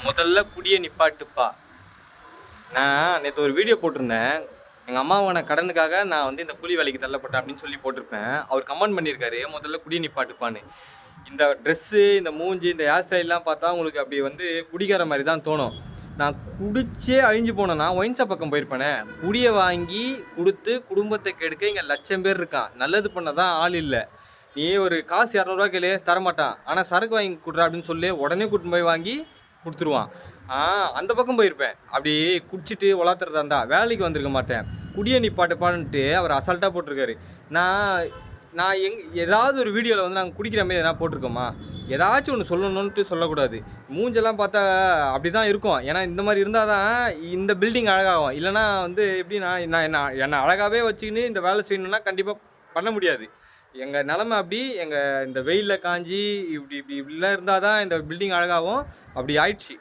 முதல்ல குடியை நிப்பாட்டுப்பா. நான் நேற்று ஒரு வீடியோ போட்டிருந்தேன். எங்கள் அம்மாவோட கடனுக்காக நான் வந்து இந்த கூலி வேலைக்கு தள்ளப்பட்டேன் அப்படின்னு சொல்லி போட்டிருப்பேன். அவர் கமெண்ட் பண்ணியிருக்காரு, முதல்ல குடியை நிப்பாட்டுப்பான்னு. இந்த ட்ரெஸ்ஸு, இந்த மூஞ்சி, இந்த ஹேர் ஸ்டைல்லாம் பார்த்தா உங்களுக்கு அப்படி வந்து குடிக்கிற மாதிரி தான் தோணும். நான் குடிச்சே அழிஞ்சு போனேன்னா ஒயின் ஷாப் பக்கம் போயிருப்பேனே. குடியை வாங்கி கொடுத்து குடும்பத்தை கெடுக்க இங்கே லட்சம் பேர் இருக்கான். நல்லது பண்ண தான் ஆள் இல்லை. நீ ஒரு காசு 200 கேளு தரமாட்டான். ஆனால் சரக்கு வாங்கி கொடுறா அப்படின்னு சொல்லி உடனே கூட்டின்னு போய் வாங்கி கொடுத்துருவான். அந்த பக்கம் போயிருப்பேன். அப்படி குடிச்சிட்டு உலாத்துறதா இருந்தா வேலைக்கு வந்திருக்க மாட்டேன். குடியை நிப்பாட்டுப்பான்ட்டு அவர் அசால்ட்டாக போட்டிருக்காரு. நான் நான் ஏதாவது ஒரு வீடியோவில் வந்து நாங்கள் குடிக்கிற மாதிரி எதனா போட்டிருக்கோமா? ஏதாச்சும் ஒன்று சொல்லணுன்ட்டு சொல்லக்கூடாது. மூஞ்செல்லாம் பார்த்தா அப்படி தான் இருக்கும். ஏன்னா இந்த மாதிரி இருந்தால் தான் இந்த பில்டிங் அழகாகும். இல்லைனா வந்து எப்படின்னா என்னை அழகாகவே வச்சுக்கின்னு இந்த வேலை செய்யணுன்னா கண்டிப்பாக பண்ண முடியாது. எங்கள் நிலமை அப்படி. இந்த வெயிலில் காஞ்சி இப்படிலாம் இருந்தால் தான் இந்த பில்டிங் அழகாகும். அப்படி ஆயிடுச்சு.